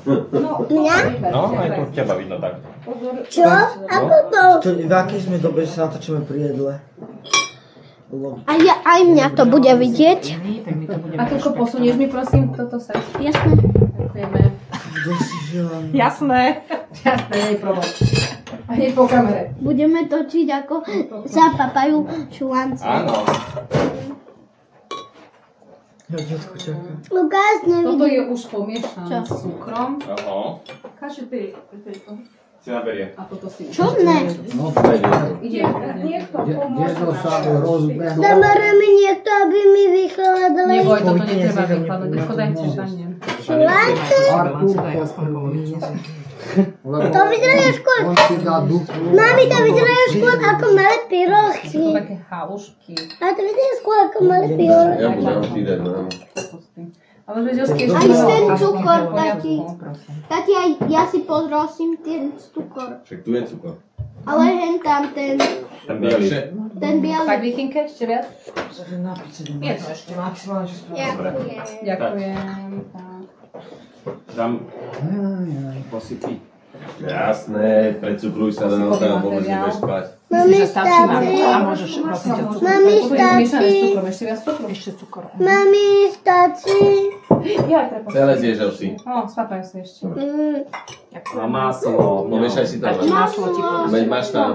Mňa? No, aj tu teba vidno tak. Čo? Ako to? V akej sme dobe sa natáčame pri jedle? Aj mňa to bude vidieť. A keď posunieš mi prosím toto sa. Jasné. Ďakujeme. Jasné. Jasné, nie je problém. A hneď po kamere. Budeme točiť, ako sa papajú šulance. Áno. Lukáš, Toto je nevidím. už pomiešané s cukrom. Áno. Kaže ty to. Si naberie. A toto si. Čudné. No pojď. Ide. Dedo sa rozbehol. Zamara mi niekto, aby mi vychladali. Neboj, toto netreba vykladať. Detko, daj si žanie. Šulance? Artur, To vyzerajú skôr. on si dá duchu. Mami, to vyzerajú skôr ako malé To pyrošky. sú také halušky. Ale to vyzerajú skôr ako malé pyrošky. Ja budem týden, no. Ale veď Aj ten cukor taký. Tati, aj ja si podrosím ten cukor. Však tu je cukor. Ale hen tam ten bielý. bialy. Tak výchinke ešte viac? Je to ešte maximálne. Ďakujem. Ďakujem. Dám posypy. Jasné, precukruj sa do noka a vôbec nebudeš spať. Mami, Stačí stačí. a môžeš prosiť o cukor. Mami, Toto je zmiešané s stačí. cukrom. Ešte viac cukru? Ešte cukor. Mami, stačí. Ja, treba. Celé zježel si. Spápajú si ešte. Na maslo. Pomiešaj si tam. Maslo ti poviem. Veď máš tam.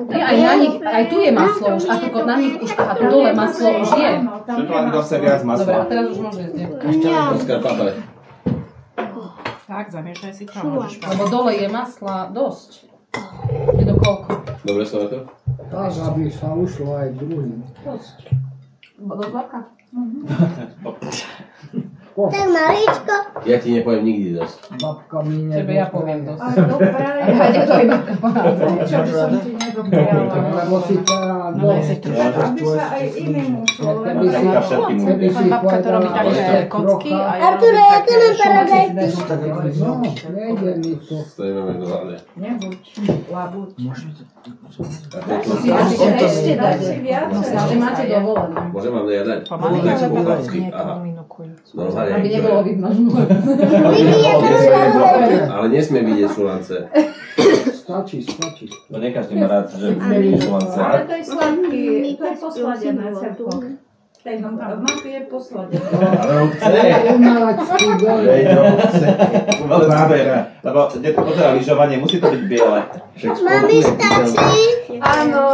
Aj na nich, aj tu je maslo už. A tu na nich už, aha, tu dole maslo už je. Všetko len do sebe viac Dobre, a masla. teraz už môžeš jesť. Oskar, papaj. Tak, zamiešaj si to a môžeš Lebo dole je masla dosť. Je do koľko? Dobre sa na to? Tak, aby sa ušlo aj druhým. Do zlaka? Tak maličko. Ja ti nepoviem nikdy dosť. Babka mi Tebe ja poviem dosť. nedopraje. Ja nech to iba pohádza. Lebo si teda Aby dosť. sa aj iným ušlo. Týka všetkým. Keby si Babka to robí tak, že povedal, kocky a ja Arturo, robím aké také mám šumaky. paradajky? No, nejde mi to. Stojíme do hlavne. Nebuď, labuď. Musí ešte dať. Ešte máte dovolené. Môžem vám nejadať? Pomaly, Tak si ale pochvádzky. nie Aha. komuninukuj. Normálne. Aby nebolo vidno. Ale nesmie vidieť šulance. Stačí, stačí. To nie každý má rád, že vidí šulance. Ale to je sladký, to je posladené celko. Ten mak je posladený. Ale on chce. Umelačský veľmi. Veď on chce. Umelecké. Lebo detko pozerá lyžovanie, musí to byť biele. Však Mami, športuje. stačí. Áno.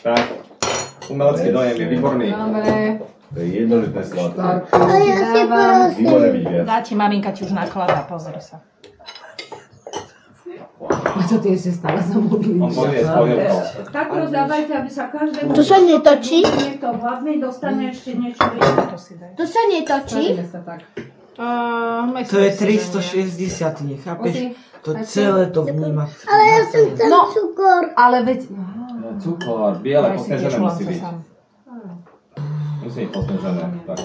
Tak. Umelecký dojem je výborný. Dobre. To je jednožitné sladké. A ja si prosím. Môže byť viac. Dá ti maminka ti už nakladá, pozri sa. A čo ty ešte stále zamluvili? On povie s polievkou. Tak rozdávajte, aby sa každému... To sa netočí? Niekto hladný dostane ešte niečo viac. To si daj. To sa netočí? Snažíme sa tak. To je 360, nechápeš? To celé to vníma. Ale ja som chcel No. cukor. Ale veď... Cukor, biele Daj si posnežené tiež musí šulance byť. sám. Musí byť posnežené. Tak.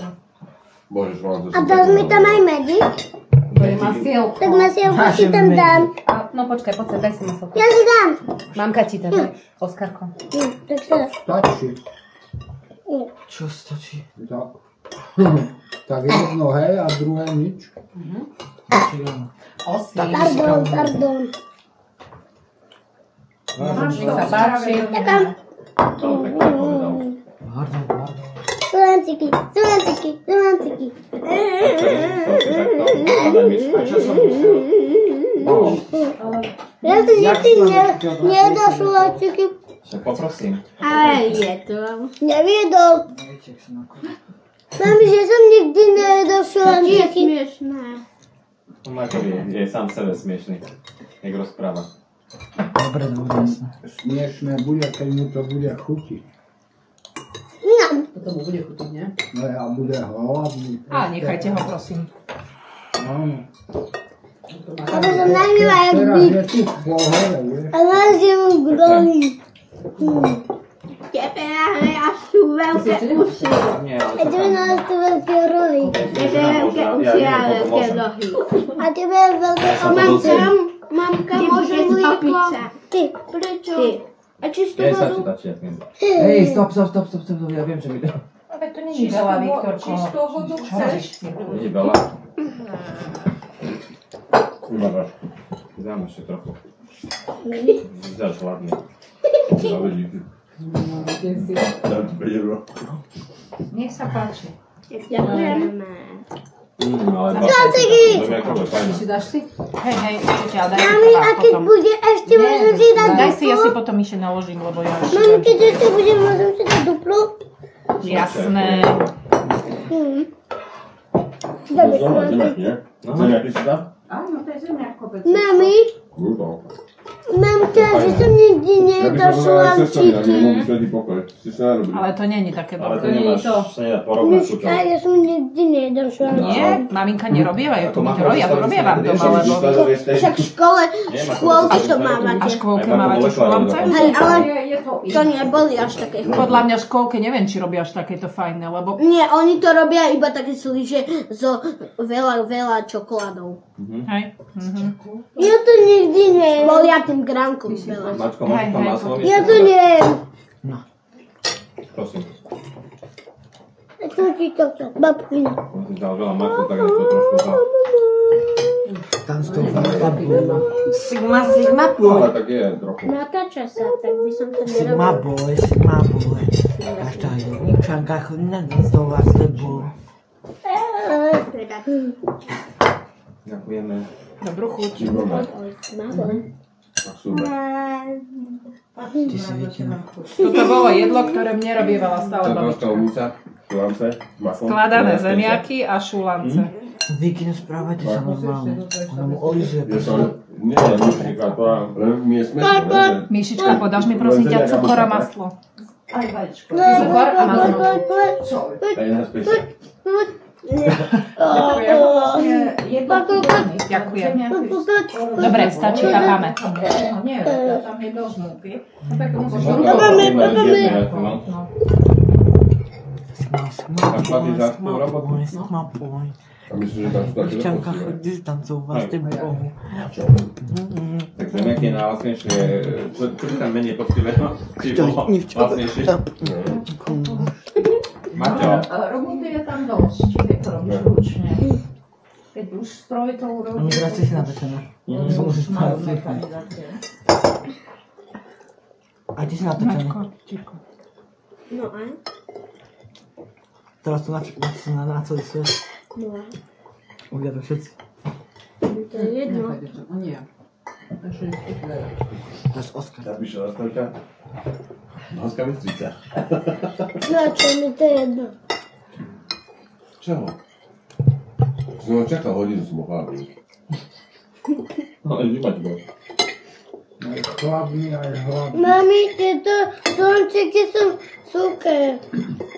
Bože, šulance sú A dáš mi tam aj medík? To je masielko. Tak masielko si tam dám. No počkaj, poď sa, daj si maselko. Ja si dám. Mamka ti dá, daj. Oskarko. Tak sa. Stačí. Čo stačí? Tak. Tak jedno, hej, a druhé nič. Osy. Pardon. Nech sa páči. Ďakujem. To on pekne povedal. Sulanciky. Ja si ty nejedol sulanciky. Však poprosím. Ale jedol. Neviedol. Mami, že som nikdy nejedol sulanciky. On je sám sebe smiešný. Jak rozpráva. Dobre, jasné. Smiešné bude, keď mu to bude chutiť. Toto mu bude chutiť, nie? No ja bude hladný. A nechajte ho, prosím. Áno. Aby som najmila jak Teraz byť. je tu v pohore, vieš. A mám si mu grohy. Tebe nahne až tu veľké uši. Nie, ale A tebe nás tu veľké rohy. Tebe veľké uši a veľké nohy. A tebe je veľké mamka. Mamka môže mlíko. Ty, prečo? A čistú Nie, sa vodu? ti tačí, jak nie. Hej, stop, ja viem, čo mi dá. Ale to nie je veľa, Viktorko. Čistú vodu Čo chceš? robíš si? Nie je veľa. Dám ešte trochu. Zdáš hladný. Nech sa páči. Ďakujeme. Ale Si dáš si? Hej, určite, ale daj si Mami, prvá a keď potom. bude ešte, môžem si dať Daj si, ja si duplo? potom ešte naložím, lebo ja ešte... Mami, keď ešte bude, môžem si dať duplo? Jasné. Dobre, No. Zemiaky si dá? Áno, to je zemiak kopec. Mami, mamka, že som nikdy nedošla včiky. Ale to není také Ale to dobré. nemáš, sa nedá porovnať sú to. Miška, ja som nikdy nedošla Nie, maminka nerobí, ja to Ako ja to robia vám doma, lebo... Však v škôlke to A mávate. škôlke mávate šulamce? Hej, ale Je to to neboli až také chudé. Podľa mňa škôlke neviem, či robia až takéto fajné, lebo... Nie, oni to robia iba také slíže so veľa čokoládou. Hej. Ja to nikdy ne. Volia tým gránkom veľa. Mačko, môžeš tam maslo? Ja to neviem. Prosím. Čo ti to chce? Babkina. On si dal veľa masla, tak to trošku za... Tam z toho Sigma boy. Ale tak je trochu. Natáča sa, tak by som to Sigma nerobil. boy. Až tá jedničanka chodí na dnes do vás, lebo... Ďakujeme. Dobrú chuť. Tak super. Ty si väčšina. Toto bolo jedlo, ktoré mne robievala stále Tá babička. troška šulance, maslo. Skladané zemiaky a šulance. Viking, správajte sa normálne. Ona mu olizuje. Je to, nie je myšlíka, to mi je smiešné, ne, že... Míšička, podáš mi prosím ťa cukor a maslo. aj vajíčko. Cukor a maslo. To je náš pešek. Je to chudobný. Ďakujem. Zemiaky Dobre, stačí, papáme. No nie, tam je dosť múky. No tak to musíš Sigma boy. A myslím, že tam sú také Dievčanka dokončené. chodí tancovať, ty bohu. Tak zemiaky je najlacnejšie. Čo ti tam menej poctivé? Či bolo lacnejšie? Maťo. Roboty je tam dosť, keď to robíš ručne. Keď už stroj to A urobí. migrácie si napečená. Som musíš Malú stále fífať. mechanizáciu. A ty si napečený. No a? Teraz to na celý svet. No a? Uvidia to všetci. To je jedno. Nie. To je Oskar. Zapíše nastavka. Noska Bystrica. No čo, mi to je jedno. Čoho? Som ho čakal hodinu, som ho chválil. Ale vymať bol. Aj hlavný, aj hlavný. Mami, tieto slončeky sú super.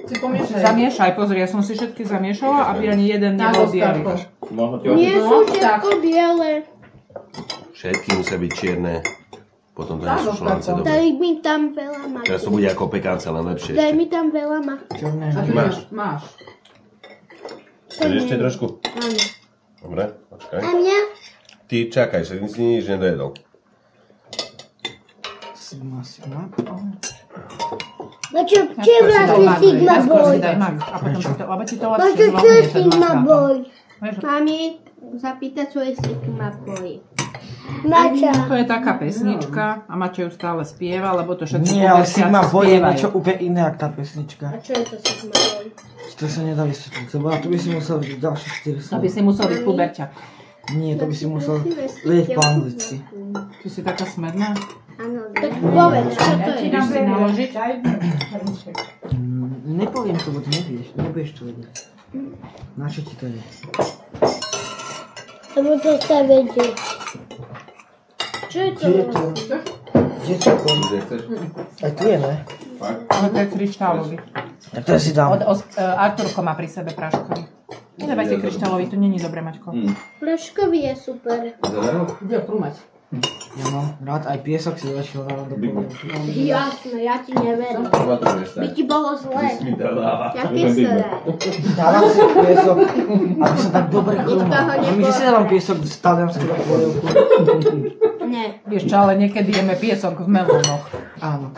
Si pomiešaj. Zamiešaj, pozri, ja som si všetky zamiešala, aby ani jeden nebol biely. Možno ti Nie očiť. sú všetko biele. Všetky musia byť čierne. Potom to nie sú šulance Daj dobre. mi tam veľa maki. Teraz to bude ako pekánce, len lepšie. Daj mi tam veľa maki. Černé. Máš? Máš. Chceš ešte trošku? Áno. Dobre, počkaj. A mňa? Ty čakaj, že si nič nedojedol. Sigma. No čo je vlastne Sigma Najskôr Boy? si daj mak a potom si to, lebo ti to No lepšie čo je zvládne ten Sigma mak. Boy? Vieš, Mami, zapýtať, čo je Sigma Boy. Mača. to je taká pesnička a Maťo ju stále spieva, lebo to všetci Nie, ale puberťáci Sigma boy je spievajú. niečo úplne iné, ako tá pesnička. A čo je to Sigma Boy? To sa nedá vysvetliť, lebo to by si musel vidieť ďalšie 4 To by si musel byť puberťak. Nie, to by si musel vedieť po anglicky. Ty si taká smedná. Áno, tak povedz, čo to je? Ideš si naložiť? Nepoviem to, lebo ty nevieš, nebudeš to vedieť. Na čo ti to je? Lebo to sa vedie. Čo je to? Kde je to? Kde je to? Kde chceš? Aj tu je, ne? Fakt? Ale to je kryštálový. Tak to ja si dám. Arturko má pri sebe práškový. Nedávajte kryštálový, to není dobré, Maťko. Flaškový je super. Zelenou? Kde ho prúmať? Ja mám rád aj piesok si zašiel dávam do polievky. Jasné, ja ti neverím. Čo to bude By stať? ti bolo zle. Mi to dáva. Jaké zle? Dávam si piesok, aby som tak dobre chrúmal. Nikto ho A my, že si dávam piesok z taliansky do polievku. Nie. Vieš čo, ale niekedy jeme piesok v melónoch. Áno.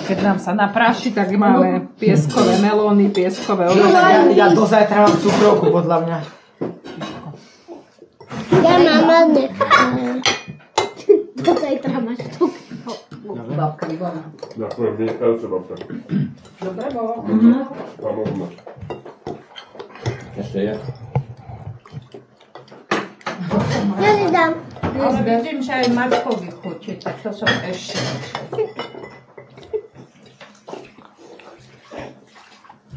Keď nám sa napráši, tak máme pieskové melóny, pieskové Ja do zajtra mám cukrovku, podľa mňa. Ja mám ładnie. Do zajtra masz tu. Babka Iwona. Ďakujem, vynikajúce babka. Dobre bolo. A možno. Ešte je. Ja si dám. Ale vidím, že aj Maťkovi chutí, tak to som ešte.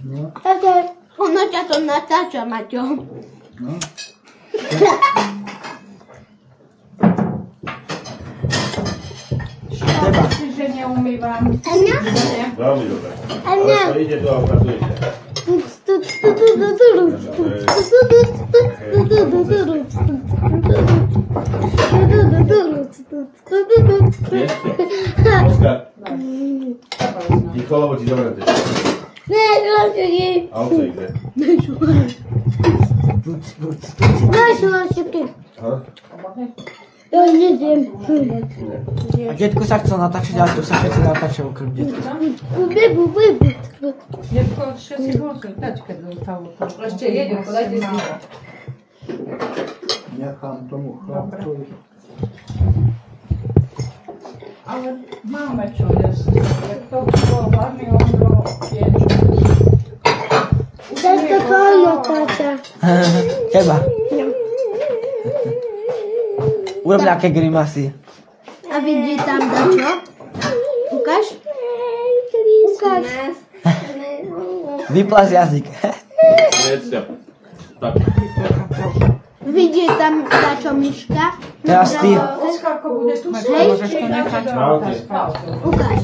No, Tato, ono ťa to natáča, Maťo. no. Škoda si, že neumývam. Ania? Veľmi dobre. Ania. Ale to ide tu a ukazujete. Oskar, ticho, lebo ti dobre teče. Ne, šlačky. A oco ide. Ne, šlačky. Ha? Ja idem. A detko sa chcel natáčať, ale tu sa všetci natáčajú krm detko. Detko, všetci môžu dať, keď zostalo to. Ešte jedno, podajte si ho. Nechám tomu chlapcovi. Ale máme čo jesť. Jak to bolo hlavný Ondro, tiež. Tento to natáča. Teba. Urob nejaké grimasy. A vidí tam dačo? Ukáž? Ukáž. Vyplaz jazyk. Jedzte. Tak. Vidí tam dačo myška? Teraz ty. Oskarko, bude tu Hej. môžeš to nechať Ukáž.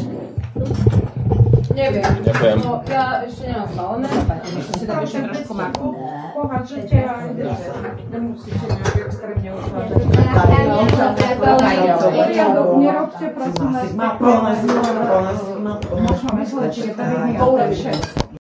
Neviem. Ďakujem. No, ja ešte nemám spálené. Ešte si dám ešte trošku maku. Pohážete a idete. Nemusíte nejak extrémne ukladať. Nerobte prosím nás. Má plné, Možno myslíte, že tady je lepšie.